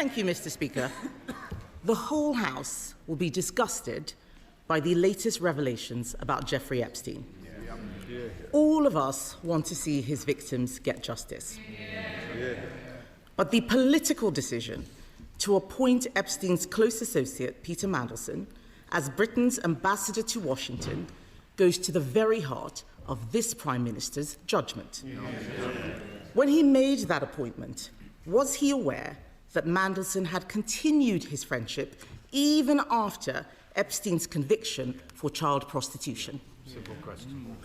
Thank you, Mr. Speaker. The whole House will be disgusted by the latest revelations about Jeffrey Epstein. All of us want to see his victims get justice. But the political decision to appoint Epstein's close associate, Peter Mandelson, as Britain's ambassador to Washington goes to the very heart of this Prime Minister's judgment. When he made that appointment, was he aware that Mandelson had continued his friendship even after Epstein's conviction for child prostitution? Simple question.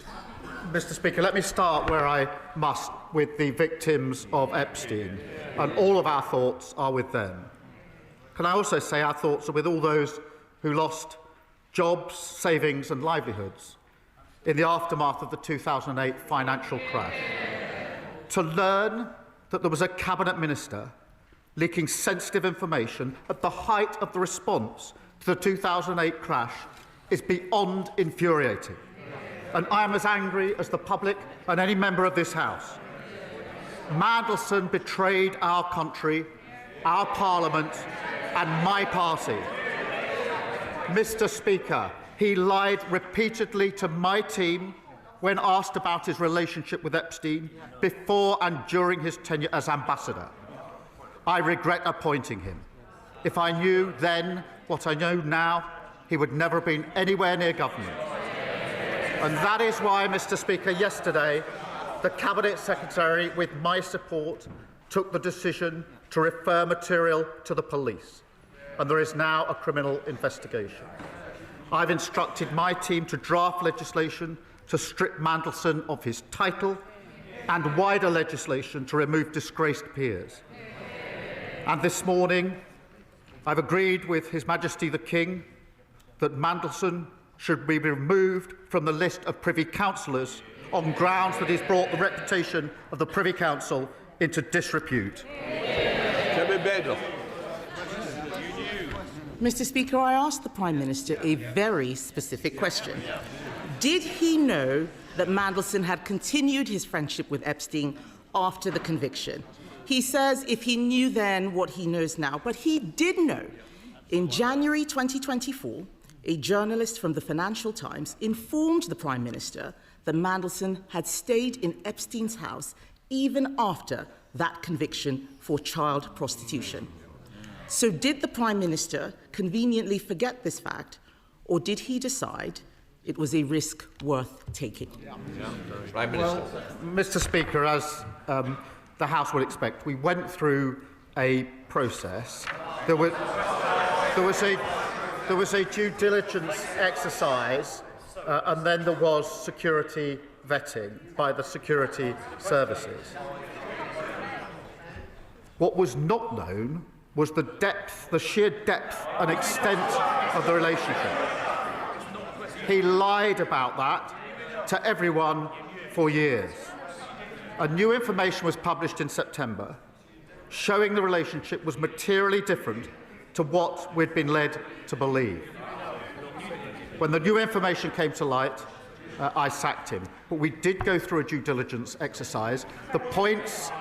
Mr. Speaker, let me start where I must with the victims of Epstein, and all of our thoughts are with them. Can I also say our thoughts are with all those who lost jobs, savings and livelihoods in the aftermath of the 2008 financial crash. To learn that there was a cabinet minister leaking sensitive information at the height of the response to the 2008 crash is beyond infuriating. And I am as angry as the public and any member of this House. Mandelson betrayed our country, our Parliament and my party. Mr. Speaker, he lied repeatedly to my team when asked about his relationship with Epstein before and during his tenure as ambassador. I regret appointing him. If I knew then what I know now, he would never have been anywhere near government. And that is why, Mr. Speaker, yesterday, the Cabinet Secretary, with my support, took the decision to refer material to the police. And there is now a criminal investigation. I've instructed my team to draft legislation to strip Mandelson of his title and wider legislation to remove disgraced peers. And this morning, I've agreed with His Majesty the King that Mandelson should be removed from the list of Privy Councillors on grounds that he's brought the reputation of the Privy Council into disrepute. Mr. Speaker, I asked the Prime Minister a very specific question. Did he know that Mandelson had continued his friendship with Epstein after the conviction? He says if he knew then what he knows now, but he did know. In January 2024, a journalist from the Financial Times informed the Prime Minister that Mandelson had stayed in Epstein's house even after that conviction for child prostitution. So did the Prime Minister conveniently forget this fact, or did he decide it was a risk worth taking? Prime Minister. Well, Mr. Speaker, as the House would expect, we went through a process. There was a due diligence exercise, and then there was security vetting by the security services. What was not known was the depth, the sheer depth and extent of the relationship. He lied about that to everyone for years. A new information was published in September showing the relationship was materially different to what we'd been led to believe. When the new information came to light, I sacked him. But we did go through a due diligence exercise. The points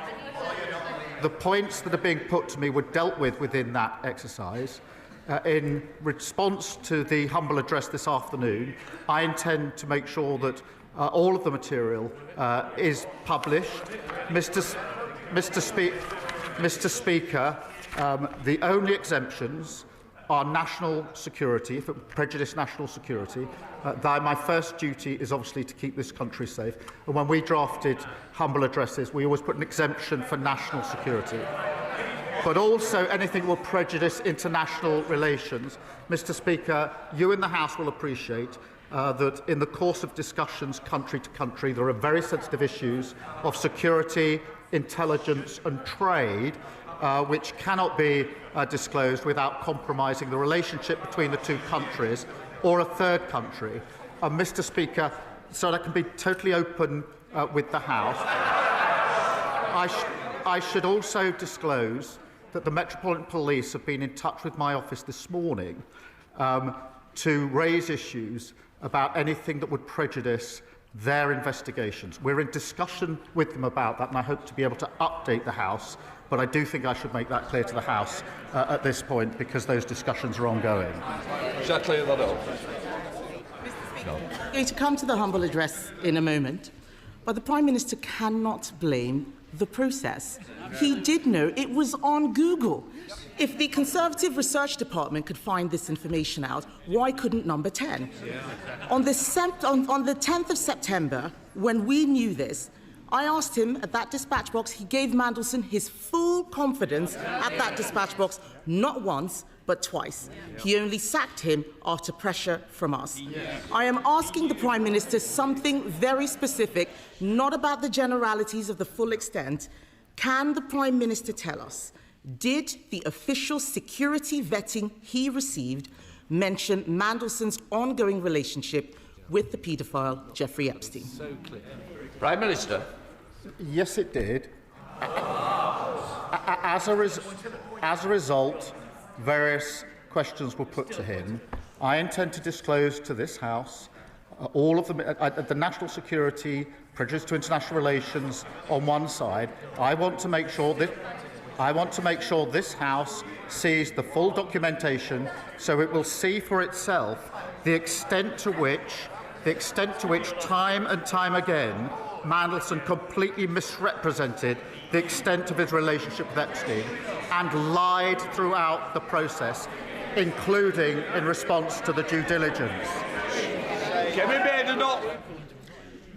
that are being put to me were dealt with within that exercise. In response to the humble address this afternoon, I intend to make sure that all of the material is published. Mr. Speaker, the only exemptions are national security, if it prejudice national security. My first duty is obviously to keep this country safe. And when we drafted humble addresses, we always put an exemption for national security. But also anything that will prejudice international relations. Mr. Speaker, you in the House will appreciate that in the course of discussions country to country, there are very sensitive issues of security, intelligence and trade which cannot be disclosed without compromising the relationship between the two countries or a third country. Mr. Speaker, so I can be totally open with the House, I should also disclose that the Metropolitan Police have been in touch with my office this morning to raise issues about anything that would prejudice their investigations. We're in discussion with them about that, and I hope to be able to update the House, but I do think I should make that clear to the House at this point, because those discussions are ongoing. Shall I clear that up? I'm going to come to the humble address in a moment, but the Prime Minister cannot blame the process. He did know it was on Google. If the Conservative Research Department could find this information out, why couldn't Number 10? On the 10th of September, when we knew this, I asked him at that dispatch box, he gave Mandelson his full confidence at that dispatch box, not once, but twice. He only sacked him after pressure from us. I am asking the Prime Minister something very specific, not about the generalities of the full extent. Can the Prime Minister tell us, did the official security vetting he received mention Mandelson's ongoing relationship with the paedophile Jeffrey Epstein? So clear. Prime Minister. Yes, it did. As a result, various questions were put to him. I intend to disclose to this House all of the national security, prejudice to international relations on one side. I want to make sure this House sees the full documentation, so it will see for itself the extent to which time and time again Mandelson completely misrepresented the extent of his relationship with Epstein and lied throughout the process, including in response to the due diligence.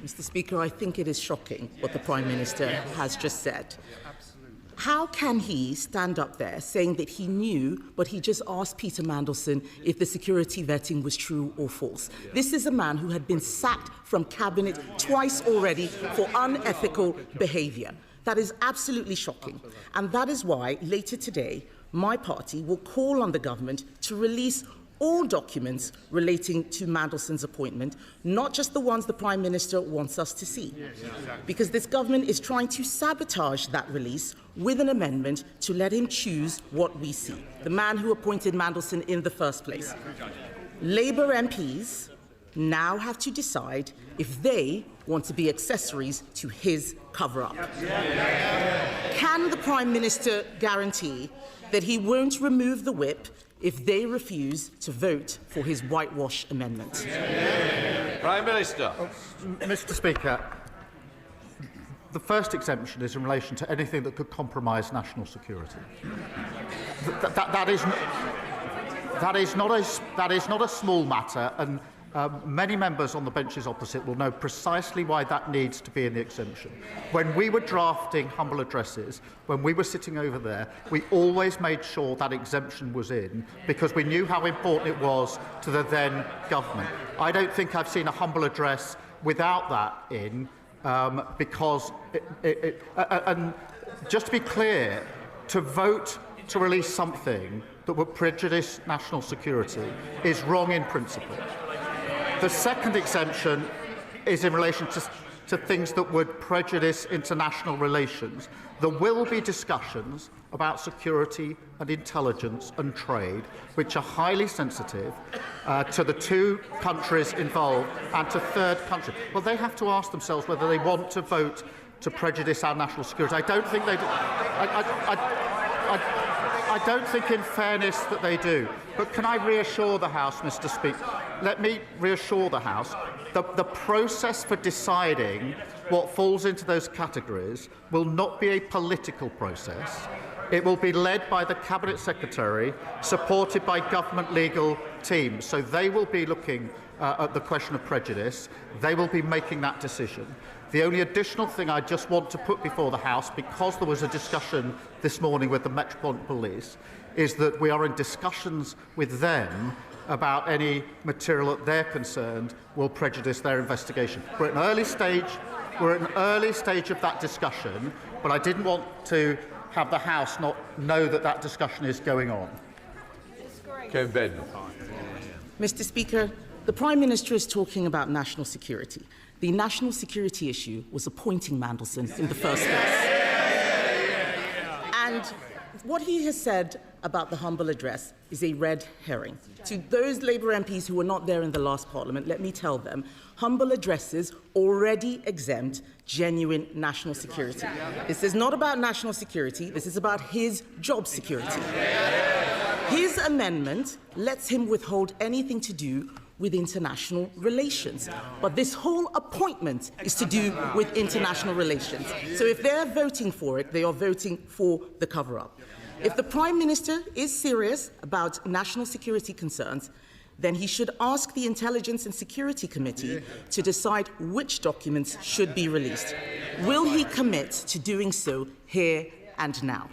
Mr. Speaker, I think it is shocking what the Prime Minister has just said. How can he stand up there saying that he knew, but he just asked Peter Mandelson if the security vetting was true or false? This is a man who had been sacked from cabinet twice already for unethical behaviour. That is absolutely shocking. And that is why later today, my party will call on the government to release all documents relating to Mandelson's appointment, not just the ones the Prime Minister wants us to see. Because this government is trying to sabotage that release with an amendment to let him choose what we see, the man who appointed Mandelson in the first place. Labour MPs now have to decide if they want to be accessories to his cover-up. Can the Prime Minister guarantee that he won't remove the whip if they refuse to vote for his whitewash amendment? Prime Minister. Mr. Speaker, the first exemption is in relation to anything that could compromise national security. That is not a small matter, and many members on the benches opposite will know precisely why that needs to be in the exemption. When we were drafting humble addresses, when we were sitting over there, we always made sure that exemption was in, because we knew how important it was to the then government. I don't think I've seen a humble address without that in, because and just to be clear, to vote to release something that would prejudice national security is wrong in principle. The second exemption is in relation to things that would prejudice international relations. There will be discussions about security and intelligence and trade, which are highly sensitive to the two countries involved and to third countries. Well, they have to ask themselves whether they want to vote to prejudice our national security. I don't think they do. I don't think, in fairness, that they do. But can I reassure the House, Mr. Speaker? Let me reassure the House that the process for deciding what falls into those categories will not be a political process. It will be led by the Cabinet Secretary, supported by government legal teams. So they will be looking at the question of prejudice. They will be making that decision. The only additional thing I just want to put before the House, because there was a discussion this morning with the Metropolitan Police, is that we are in discussions with them about any material that they're concerned will prejudice their investigation. We're at an early stage of that discussion, but I didn't want to have the House not know that that discussion is going on. Mr. Speaker, the Prime Minister is talking about national security. The national security issue was appointing Mandelson in the first place. And what he has said about the humble address is a red herring. To those Labour MPs who were not there in the last Parliament, let me tell them, humble addresses already exempt genuine national security. This is not about national security, this is about his job security. His amendment lets him withhold anything to do with international relations. But this whole appointment is to do with international relations. So if they're voting for it, they are voting for the cover-up. If the Prime Minister is serious about national security concerns, then he should ask the Intelligence and Security Committee to decide which documents should be released. Will he commit to doing so here and now?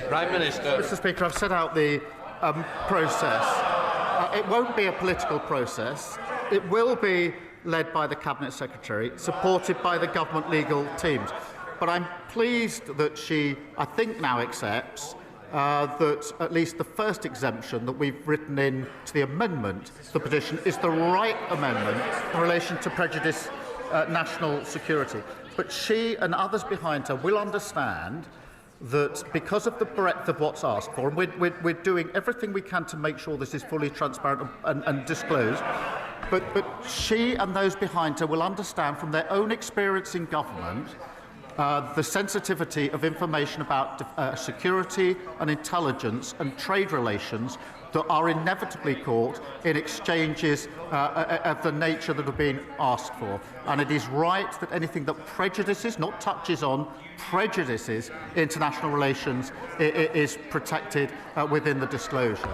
Prime Minister. Mr. Speaker, I've set out the process. It won't be a political process. It will be led by the Cabinet Secretary, supported by the government legal teams. But I'm pleased that she, I think, now accepts that at least the first exemption that we've written in to the amendment to the petition is the right amendment in relation to prejudice national security. But she and others behind her will understand that because of the breadth of what's asked for, and we're doing everything we can to make sure this is fully transparent and disclosed, but she and those behind her will understand from their own experience in government the sensitivity of information about security and intelligence and trade relations that are inevitably caught in exchanges of the nature that are being asked for. And it is right that anything that prejudices, not touches on, prejudices international relations is protected within the disclosure.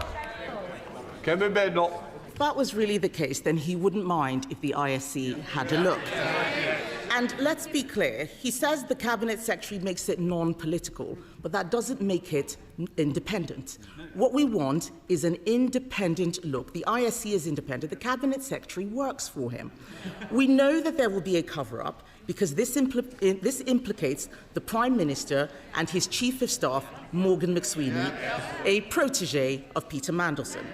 Can we not? If that was really the case, then he wouldn't mind if the ISC had a look. And let's be clear, he says the Cabinet Secretary makes it non-political, but that doesn't make it independent. What we want is an independent look. The ISC is independent. The Cabinet Secretary works for him. We know that there will be a cover-up because this implicates the Prime Minister and his Chief of Staff, Morgan McSweeney, a protege of Peter Mandelson.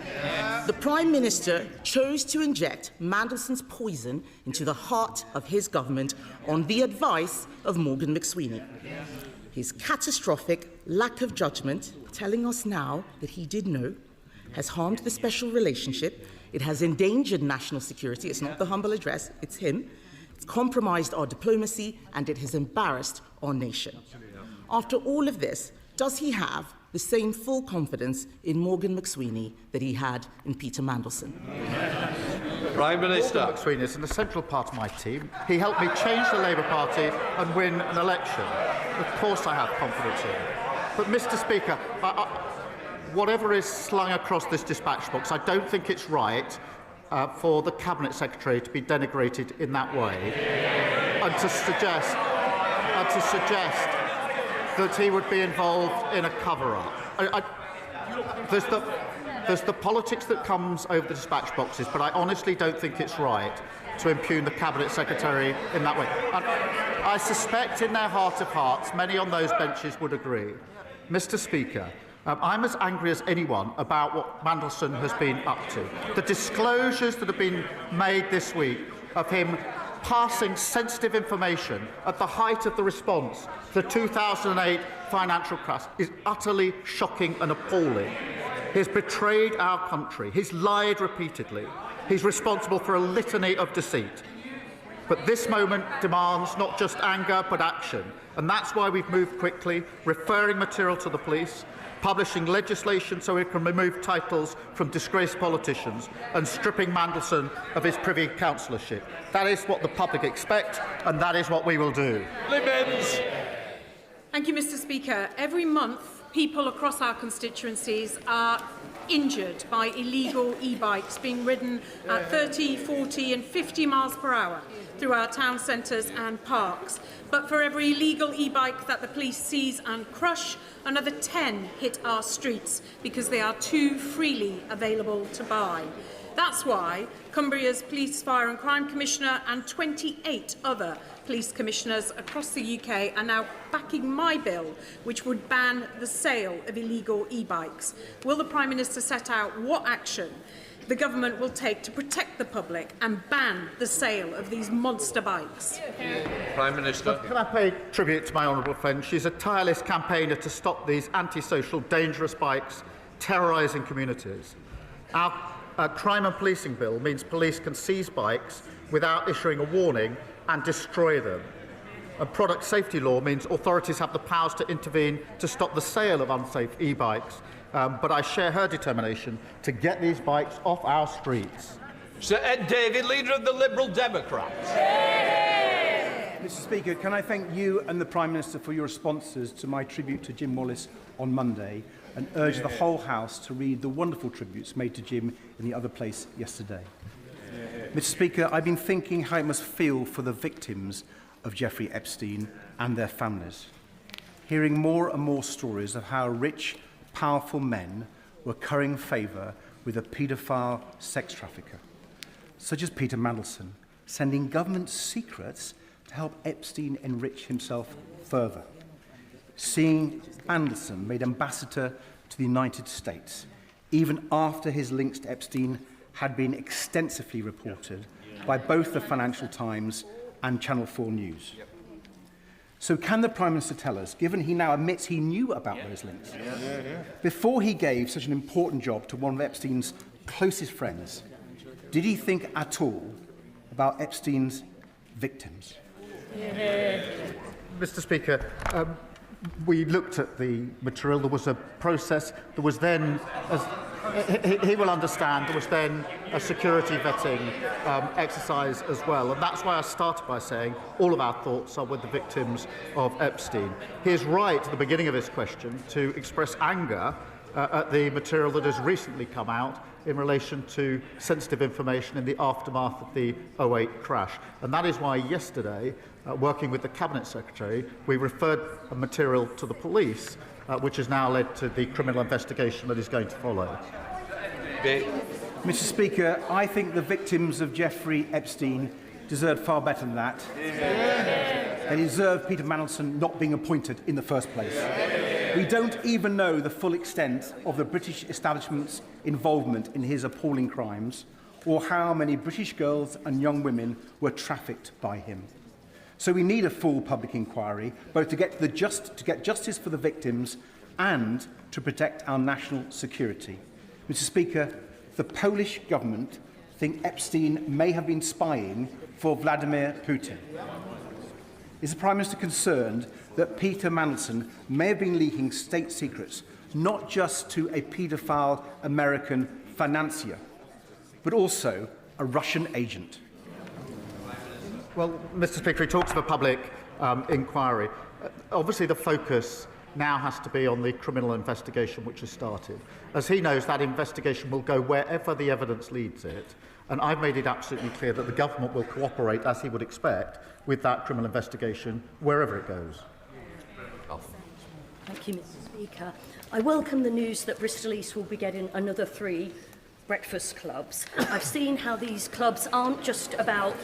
The Prime Minister chose to inject Mandelson's poison into the heart of his government on the advice of Morgan McSweeney. His catastrophic lack of judgment, telling us now that he did know, has harmed the special relationship. It has endangered national security. It's not the humble address, it's him. It's compromised our diplomacy, and it has embarrassed our nation. After all of this, does he have the same full confidence in Morgan McSweeney that he had in Peter Mandelson? Prime Minister. Morgan McSweeney is an essential part of my team. He helped me change the Labour Party and win an election. Of course I have confidence in him. But, Mr. Speaker, whatever is slung across this dispatch box, I don't think it's right for the Cabinet Secretary to be denigrated in that way and to suggest that he would be involved in a cover-up. There's the politics that comes over the dispatch boxes, but I honestly don't think it's right to impugn the Cabinet Secretary in that way. And I suspect in their heart of hearts, many on those benches would agree. Mr. Speaker, I'm as angry as anyone about what Mandelson has been up to. The disclosures that have been made this week of him passing sensitive information at the height of the response to the 2008 financial crash is utterly shocking and appalling. He's betrayed our country. He's lied repeatedly. He's responsible for a litany of deceit. But this moment demands not just anger, but action. And that's why we've moved quickly, referring material to the police, publishing legislation so we can remove titles from disgraced politicians, and stripping Mandelson of his Privy Councillorship. That is what the public expect, and that is what we will do. Libens. Thank you, Mr. Speaker. Every month, people across our constituencies are injured by illegal e-bikes being ridden at 30, 40 and 50 miles per hour through our town centres and parks. But for every illegal e-bike that the police seize and crush, another 10 hit our streets because they are too freely available to buy. That's why Cumbria's Police, Fire and Crime Commissioner and 28 other police commissioners across the UK are now backing my bill, which would ban the sale of illegal e-bikes. Will the Prime Minister set out what action the government will take to protect the public and ban the sale of these monster bikes? Prime Minister. Can I pay tribute to my honourable friend? She's a tireless campaigner to stop these antisocial, dangerous bikes terrorising communities. Our crime and policing bill means police can seize bikes without issuing a warning and destroy them. A product safety law means authorities have the powers to intervene to stop the sale of unsafe e-bikes. But I share her determination to get these bikes off our streets. Sir Ed Davey, Leader of the Liberal Democrats. Mr Speaker, can I thank you and the Prime Minister for your responses to my tribute to Jim Wallace on Monday, and urge the whole House to read the wonderful tributes made to Jim in the other place yesterday. Mr Speaker, I've been thinking how it must feel for the victims of Jeffrey Epstein and their families, hearing more and more stories of how rich, powerful men were currying favour with a paedophile sex trafficker, such as Peter Mandelson, sending government secrets to help Epstein enrich himself further. Seeing Mandelson made ambassador to the United States, even after his links to Epstein had been extensively reported by both the Financial Times and Channel 4 News. So can the Prime Minister tell us, given he now admits he knew about those links, before he gave such an important job to one of Epstein's closest friends, did he think at all about Epstein's victims? Mr Speaker, we looked at the material. There was a process. There was then, as he will understand, there was then a security vetting exercise as well. And that's why I started by saying all of our thoughts are with the victims of Epstein. He is right at the beginning of his question to express anger at the material that has recently come out in relation to sensitive information in the aftermath of the 2008 crash. And that is why yesterday, working with the Cabinet Secretary, we referred a material to the police, which has now led to the criminal investigation that is going to follow. Mr Speaker, I think the victims of Jeffrey Epstein deserved far better than that. They deserve Peter Mandelson not being appointed in the first place. We don't even know the full extent of the British establishment's involvement in his appalling crimes, or how many British girls and young women were trafficked by him. So we need a full public inquiry, both to get justice for the victims and to protect our national security. Mr Speaker, the Polish government think Epstein may have been spying for Vladimir Putin. Is the Prime Minister concerned that Peter Mandelson may have been leaking state secrets, not just to a paedophile American financier, but also a Russian agent? Well, Mr Speaker, he talks of a public inquiry. Obviously, the focus now has to be on the criminal investigation which has started. As he knows, that investigation will go wherever the evidence leads it. And I've made it absolutely clear that the government will cooperate, as he would expect, with that criminal investigation, wherever it goes. Thank you, Mr Speaker. I welcome the news that Bristol East will be getting another 3 breakfast clubs. I've seen how these clubs aren't just about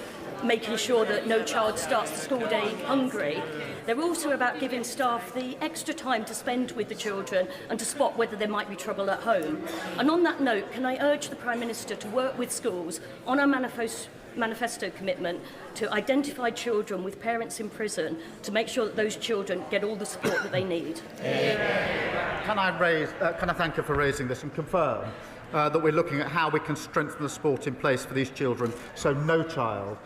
making sure that no child starts the school day hungry. They're also about giving staff the extra time to spend with the children and to spot whether there might be trouble at home. And on that note, can I urge the Prime Minister to work with schools on our manifesto commitment to identify children with parents in prison to make sure that those children get all the support that they need? Can I thank her for raising this and confirm that we're looking at how we can strengthen the support in place for these children so no child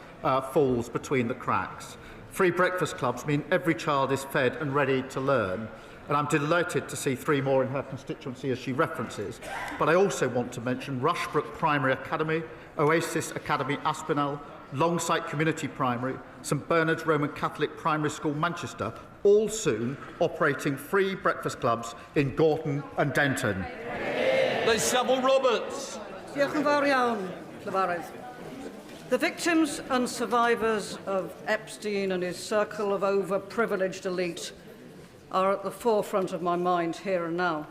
falls between the cracks. Free breakfast clubs mean every child is fed and ready to learn. And I'm delighted to see 3 more in her constituency as she references. But I also want to mention Rushbrook Primary Academy, Oasis Academy Aspinall, Longsight Community Primary, St Bernard's Roman Catholic Primary School Manchester, all soon operating free breakfast clubs in Gorton and Denton. Liz Saville-Roberts. Diolch yn fawr iawn, Llyfarydd. The victims and survivors of Epstein and his circle of overprivileged elite are at the forefront of my mind here and now.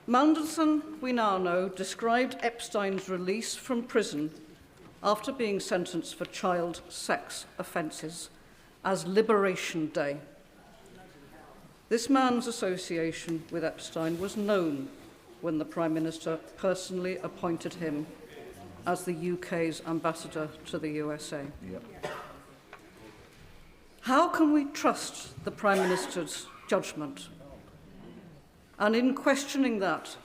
Mandelson, we now know, described Epstein's release from prison after being sentenced for child sex offences as Liberation Day. This man's association with Epstein was known when the Prime Minister personally appointed him as the UK's ambassador to the USA. How can we trust the Prime Minister's judgment? And in questioning that,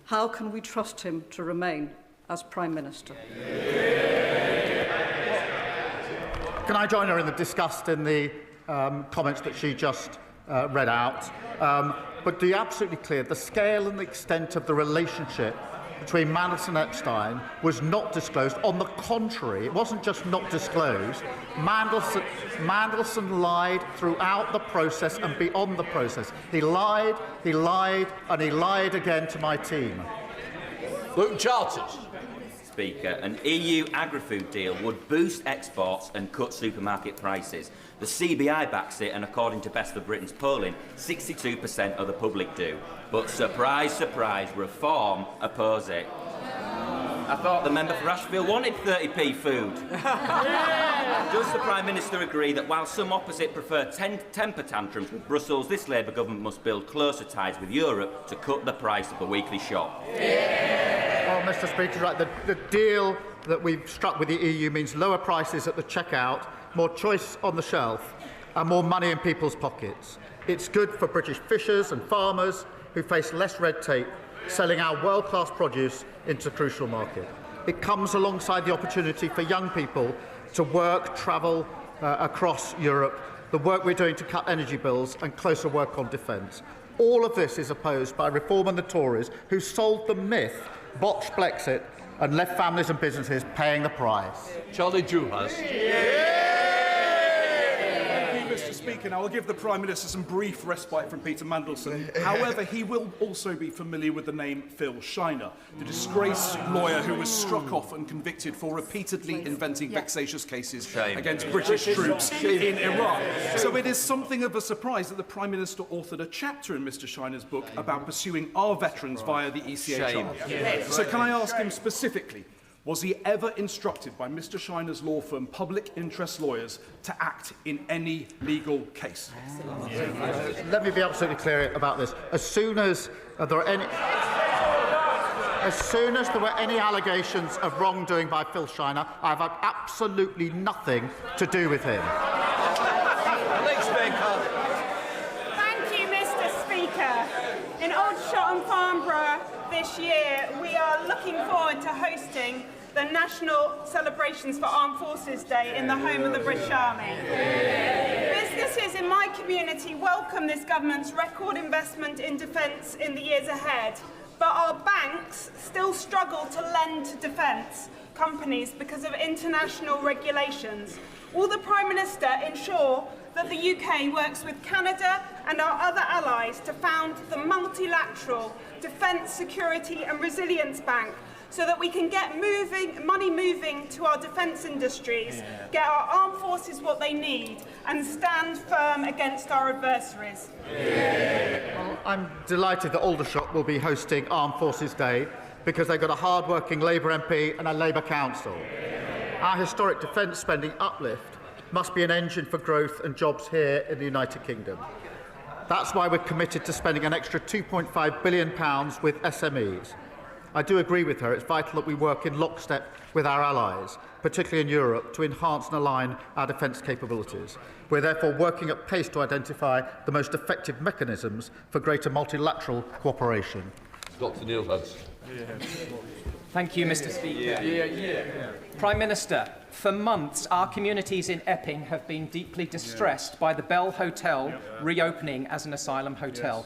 how can we trust him to remain as Prime Minister? Can I join her in the disgust in the comments that she just read out? But to be absolutely clear, the scale and the extent of the relationship between Mandelson and Epstein was not disclosed. On the contrary, it wasn't just not disclosed. Mandelson lied throughout the process and beyond the process. He lied, and he lied again to my team. Luke Charters. Speaker, an EU agri-food deal would boost exports and cut supermarket prices. The CBI backs it, and according to Best of Britain's polling, 62% of the public do. But surprise, surprise, Reform oppose it. I thought the member for Ashfield wanted 30p food. Does the Prime Minister agree that while some opposite prefer temper tantrums with Brussels, this Labour government must build closer ties with Europe to cut the price of the weekly shop? Well, Mr. Speaker, right, the deal that we've struck with the EU means lower prices at the checkout, more choice on the shelf, and more money in people's pockets. It's good for British fishers and farmers who face less red tape, selling our world-class produce into a crucial market. It comes alongside the opportunity for young people to work, travel across Europe, the work we're doing to cut energy bills and closer work on defence. All of this is opposed by Reform and the Tories, who sold the myth, botched Brexit, and left families and businesses paying the price. Charlie Juhas. Mr. Speaker, now I'll give the Prime Minister some brief respite from Peter Mandelson. However, he will also be familiar with the name Phil Shiner, the disgraced lawyer who was struck off and convicted for repeatedly inventing vexatious cases against British troops in Iraq. So it is something of a surprise that the Prime Minister authored a chapter in Mr. Shiner's book about pursuing our veterans via the ECHR. So can I ask him specifically, was he ever instructed by Mr. Shiner's law firm, Public Interest Lawyers, to act in any legal case? Let me be absolutely clear about this. As soon as there were any allegations of wrongdoing by Phil Shiner, I've had absolutely nothing to do with him. Thank you, Mr. Speaker. In Aldershot and Farnborough this year, we are looking forward to hosting the National Celebrations for Armed Forces Day in the home of the British Army. Businesses in my community welcome this government's record investment in defence in the years ahead, but our banks still struggle to lend to defence companies because of international regulations. Will the Prime Minister ensure that the UK works with Canada and our other allies to found the multilateral Defence, Security and Resilience Bank so that we can get money moving to our defence industries, get our armed forces what they need and stand firm against our adversaries? Well, I'm delighted that Aldershot will be hosting Armed Forces Day because they've got a hard-working Labour MP and a Labour council. Our historic defence spending uplift must be an engine for growth and jobs here in the United Kingdom. That's why we're committed to spending an extra £2.5 billion with SMEs. I do agree with her. It's vital that we work in lockstep with our allies, particularly in Europe, to enhance and align our defence capabilities. We're therefore working at pace to identify the most effective mechanisms for greater multilateral cooperation. Dr. Neil Hudson. Thank you, Mr. Speaker. Prime Minister, for months our communities in Epping have been deeply distressed by the Bell Hotel reopening as an asylum hotel.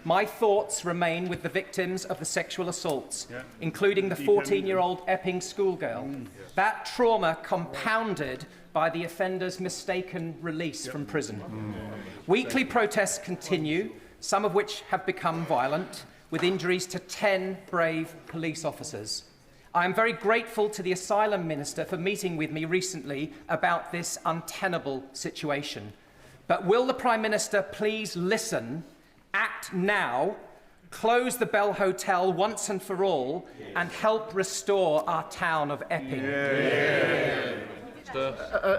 My thoughts remain with the victims of the sexual assaults, including the 14-year-old Epping schoolgirl. That trauma compounded by the offender's mistaken release from prison. Weekly protests continue, some of which have become violent, with injuries to 10 brave police officers. I am very grateful to the Asylum Minister for meeting with me recently about this untenable situation. But will the Prime Minister please listen, act now, close the Bell Hotel once and for all, and help restore our town of Epping?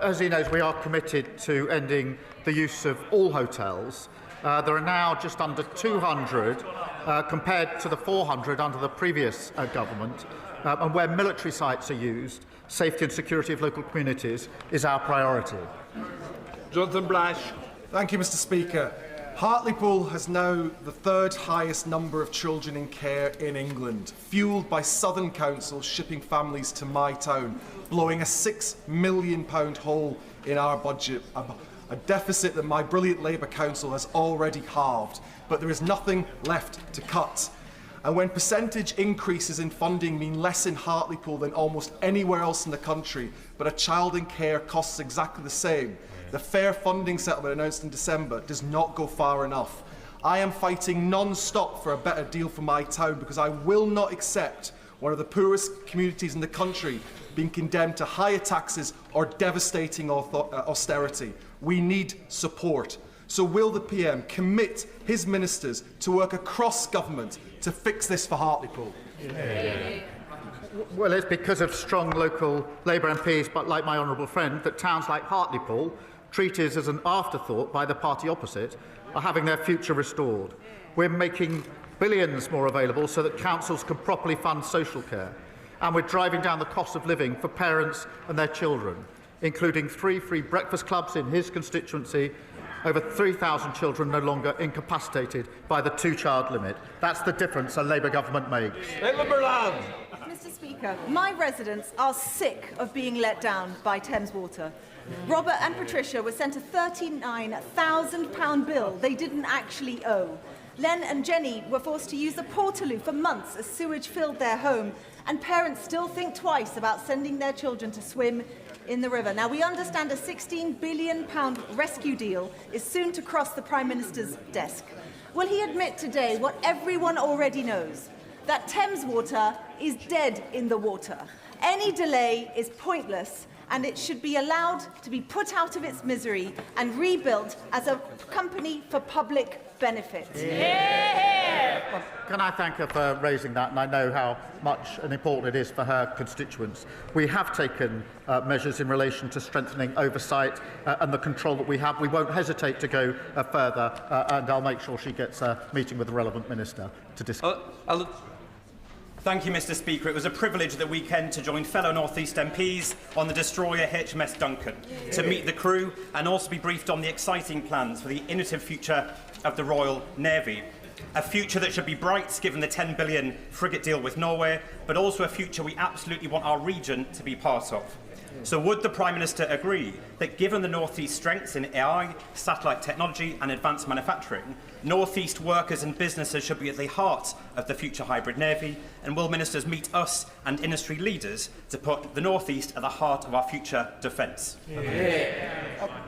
As he knows, we are committed to ending the use of all hotels. There are now just under 200 compared to the 400 under the previous government. And where military sites are used, safety and security of local communities is our priority. Jonathan Blash. Thank you, Mr. Speaker. Hartlepool has now the third highest number of children in care in England, fuelled by Southern councils shipping families to my town, blowing a £6 million hole in our budget, a deficit that my brilliant Labour council has already halved. But there is nothing left to cut. And when percentage increases in funding mean less in Hartlepool than almost anywhere else in the country, but a child in care costs exactly the same, the fair funding settlement announced in December does not go far enough. I am fighting non-stop for a better deal for my town because I will not accept one of the poorest communities in the country being condemned to higher taxes or devastating austerity. We need support. So will the PM commit his ministers to work across government to fix this for Hartlepool? Well, it's because of strong local Labour MPs, but like my honourable friend, that towns like Hartlepool, treated as an afterthought by the party opposite, are having their future restored. We're making billions more available so that councils can properly fund social care. And we're driving down the cost of living for parents and their children, including 3 free breakfast clubs in his constituency, over 3,000 children no longer incapacitated by the 2-child limit. That's the difference a Labour government makes. Mr. Speaker, my residents are sick of being let down by Thames Water. Robert and Patricia were sent a £39,000 bill they didn't actually owe. Len and Jenny were forced to use the Portaloo for months as sewage filled their home, and parents still think twice about sending their children to swim in the river. Now, we understand a £16 billion rescue deal is soon to cross the Prime Minister's desk. Will he admit today what everyone already knows, that Thames Water is dead in the water? Any delay is pointless, and it should be allowed to be put out of its misery and rebuilt as a company for public benefit. Well, can I thank her for raising that, and I know how much and important it is for her constituents. We have taken measures in relation to strengthening oversight and the control that we have. We won't hesitate to go further, and I'll make sure she gets a meeting with the relevant minister to discuss. Thank you, Mr. Speaker. It was a privilege that weekend to join fellow North East MPs on the destroyer HMS Duncan, to meet the crew and also be briefed on the exciting plans for the innovative future of the Royal Navy. A future that should be bright, given the £10 billion frigate deal with Norway, but also a future we absolutely want our region to be part of. So would the Prime Minister agree that given the North East strengths in AI, satellite technology and advanced manufacturing, North East workers and businesses should be at the heart of the future hybrid navy? And will ministers meet us and industry leaders to put the North East at the heart of our future defence?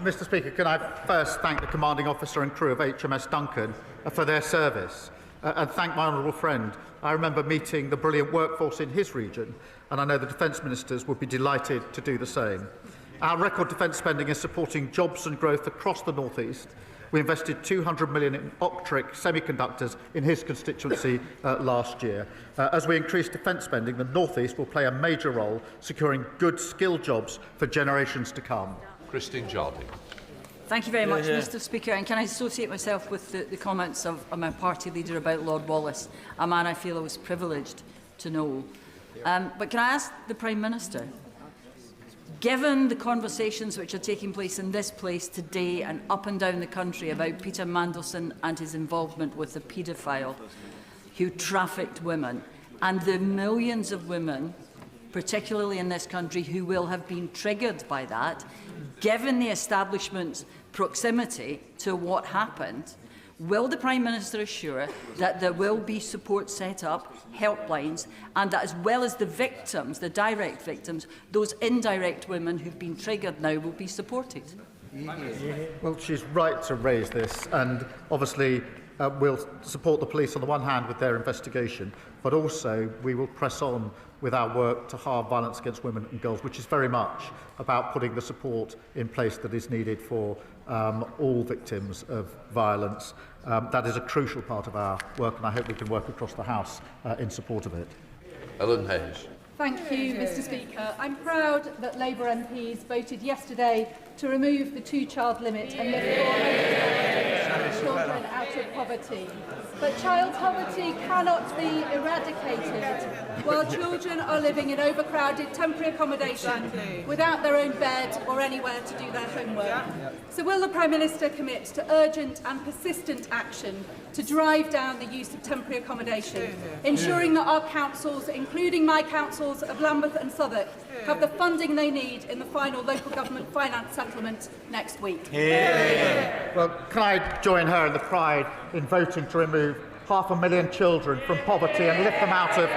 Mr. Speaker, can I first thank the commanding officer and crew of HMS Duncan for their service, and thank my honourable friend. I remember meeting the brilliant workforce in his region, and I know the defence ministers would be delighted to do the same. Our record defence spending is supporting jobs and growth across the North East. We invested £200 million in Optric semiconductors in his constituency last year. As we increase defence spending, the North East will play a major role securing good skilled jobs for generations to come. Christine Jardine. Thank you very much, Mr. Speaker. And can I associate myself with the comments of my party leader about Lord Wallace, a man I feel I was privileged to know. But can I ask the Prime Minister, given the conversations which are taking place in this place today and up and down the country about Peter Mandelson and his involvement with the paedophile who trafficked women, and the millions of women, particularly in this country, who will have been triggered by that, given the establishment's proximity to what happened, will the Prime Minister assure that there will be support set up, helplines, and that as well as the victims, the direct victims, those indirect women who've been triggered now will be supported? Well, she's right to raise this, and obviously we'll support the police on the one hand with their investigation, but also we will press on with our work to halve violence against women and girls, which is very much about putting the support in place that is needed for all victims of violence. That is a crucial part of our work, and I hope we can work across the House in support of it. Ellen Hayes. Thank you, Mr. Speaker. I'm proud that Labour MPs voted yesterday to remove the 2-child limit and lift 400 children poverty. But child poverty cannot be eradicated while children are living in overcrowded temporary accommodation without their own bed or anywhere to do their homework. So will the Prime Minister commit to urgent and persistent action to drive down the use of temporary accommodation, ensuring that our councils, including my councils of Lambeth and Southwark, have the funding they need in the final local government finance settlement next week? Well, can I join her in the pride in voting to remove 500,000 children from poverty and lift them out of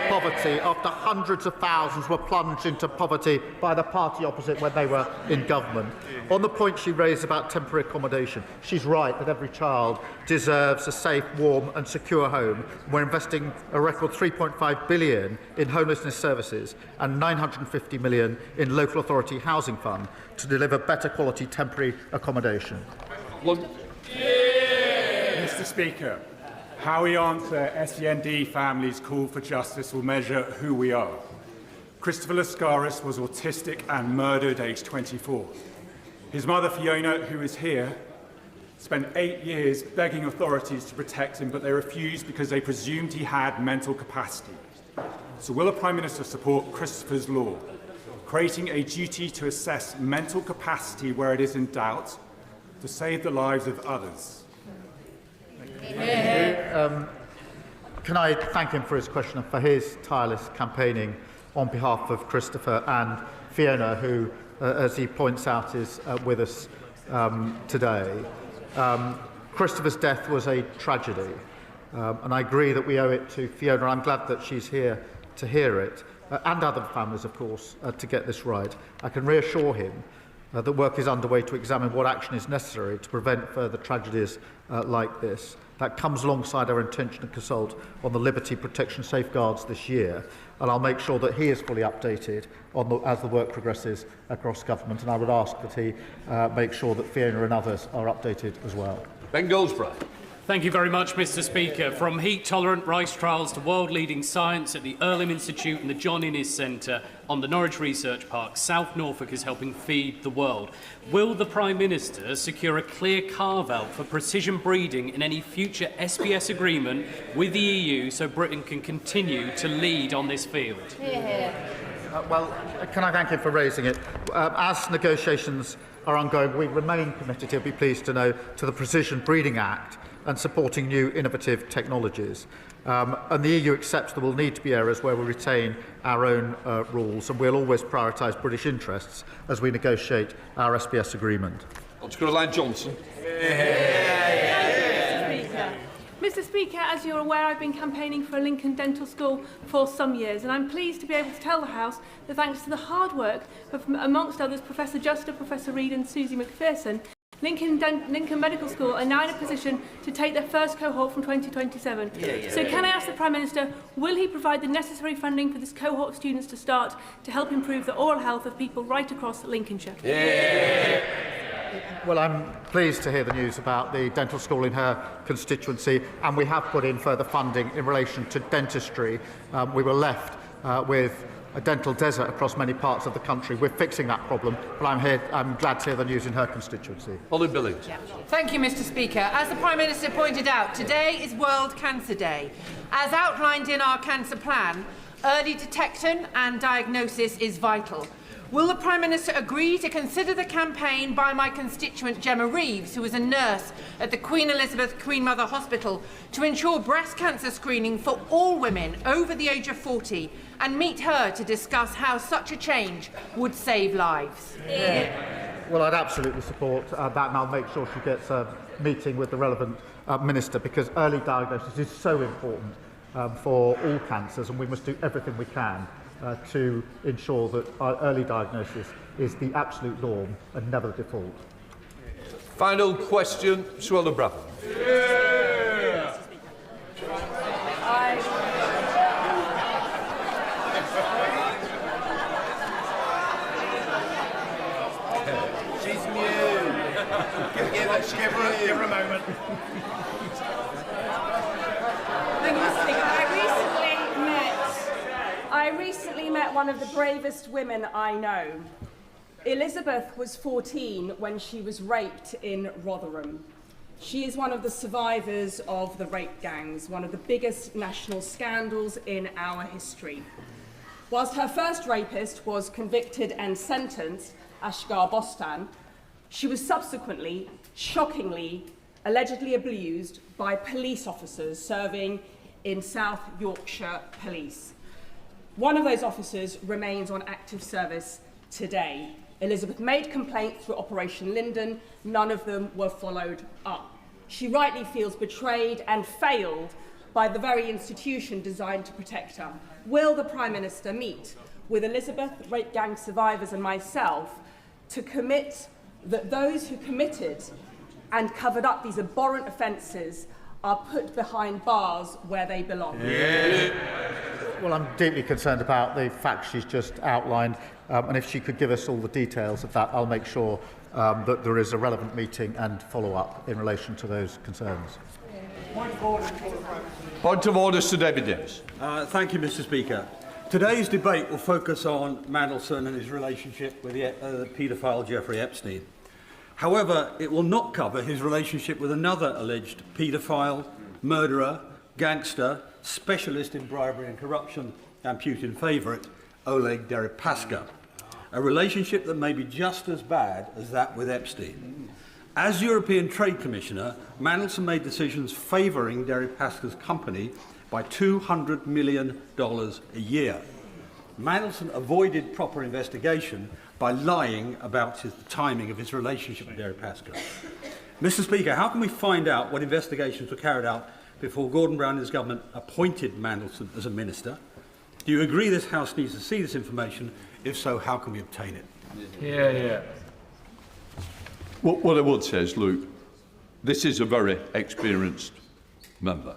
poverty after hundreds of thousands were plunged into poverty by the party opposite when they were in government. On the point she raised about temporary accommodation, she's right that every child deserves a safe, warm and secure home. We're investing a record £3.5 billion in homelessness services and £950 million in local authority housing fund to deliver better quality temporary accommodation. Mr. Speaker, how we answer SEND families' call for justice will measure who we are. Christopher Lascaris was autistic and murdered aged 24. His mother, Fiona, who is here, spent 8 years begging authorities to protect him, but they refused because they presumed he had mental capacity. So will the Prime Minister support Christopher's law, creating a duty to assess mental capacity where it is in doubt, to save the lives of others? Can I thank him for his question and for his tireless campaigning on behalf of Christopher and Fiona, who, as he points out, is with us today. Christopher's death was a tragedy, and I agree that we owe it to Fiona. I'm glad that she's here to hear it, and other families, of course, to get this right. I can reassure him that work is underway to examine what action is necessary to prevent further tragedies like this. That comes alongside our intention to consult on the liberty protection safeguards this year, and I'll make sure that he is fully updated on as the work progresses across government, and I would ask that he make sure that Fiona and others are updated as well. Ben Goldsborough. Thank you very much, Mr. Speaker. From heat-tolerant rice trials to world-leading science at the Earlham Institute and the John Innes Centre on the Norwich Research Park, South Norfolk is helping feed the world. Will the Prime Minister secure a clear carve-out for precision breeding in any future SPS agreement with the EU so Britain can continue to lead on this field? Well, can I thank him for raising it? As negotiations are ongoing, we remain committed, he'll be pleased to know, to the Precision Breeding Act and supporting new innovative technologies. And the EU accepts there will need to be areas where we retain our own rules, and we'll always prioritise British interests as we negotiate our SPS agreement. Caroline Johnson. Mr. Speaker, as you're aware, I've been campaigning for a Lincoln Dental School for some years, and I'm pleased to be able to tell the House that thanks to the hard work of, amongst others, Professor Juster, Professor Reid and Susie McPherson, Lincoln Medical School are now in a position to take their first cohort from 2027. So can I ask the Prime Minister, will he provide the necessary funding for this cohort of students to start to help improve the oral health of people right across Lincolnshire? Well, I'm pleased to hear the news about the dental school in her constituency, and we have put in further funding in relation to dentistry. We were left with a dental desert across many parts of the country. We're fixing that problem, but I'm glad to hear the news in her constituency. Ollie Billings. Thank you, Mr. Speaker. As the Prime Minister pointed out, today is World Cancer Day. As outlined in our cancer plan, early detection and diagnosis is vital. Will the Prime Minister agree to consider the campaign by my constituent Gemma Reeves, who is a nurse at the Queen Elizabeth Queen Mother Hospital, to ensure breast cancer screening for all women over the age of 40, and meet her to discuss how such a change would save lives? Well, I'd absolutely support that, and I'll make sure she gets a meeting with the relevant minister, because early diagnosis is so important for all cancers, and we must do everything we can to ensure that our early diagnosis is the absolute norm and never the default. Final question, Suella Brabham. She's mute. Give her a moment. Thank you, Mr. Speaker. I recently met one of the bravest women I know. Elizabeth was 14 when she was raped in Rotherham. She is one of the survivors of the rape gangs, one of the biggest national scandals in our history. Whilst her first rapist was convicted and sentenced, Ashgar Bostan, she was subsequently, shockingly, allegedly abused by police officers serving in South Yorkshire Police. One of those officers remains on active service today. Elizabeth made complaint through Operation Linden. None of them were followed up. She rightly feels betrayed and failed by the very institution designed to protect her. Will the Prime Minister meet with Elizabeth, rape gang survivors and myself to commit that those who committed and covered up these abhorrent offences are put behind bars where they belong? Yeah. Well, I'm deeply concerned about the facts she's just outlined, and if she could give us all the details of that, I'll make sure that there is a relevant meeting and follow-up in relation to those concerns. Point of order, Sir David Davis. Thank you, Mr. Speaker. Today's debate will focus on Mandelson and his relationship with the paedophile Jeffrey Epstein. However, it will not cover his relationship with another alleged paedophile, murderer, gangster, specialist in bribery and corruption, and Putin favourite, Oleg Deripaska, a relationship that may be just as bad as that with Epstein. As European Trade Commissioner, Mandelson made decisions favouring Deripaska's company by $200 million a year. Mandelson avoided proper investigation by lying about the timing of his relationship with Deripaska. Mr. Speaker, how can we find out what investigations were carried out before Gordon Brown and his government appointed Mandelson as a minister? Do you agree this House needs to see this information? If so, how can we obtain it? Yeah. What I would say is, look, this is a very experienced member,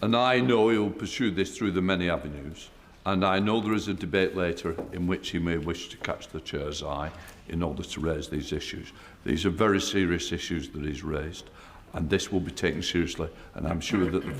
and I know he'll pursue this through the many avenues, and I know there is a debate later in which he may wish to catch the chair's eye in order to raise these issues. These are very serious issues that he's raised, and this will be taken seriously, and I'm sure that the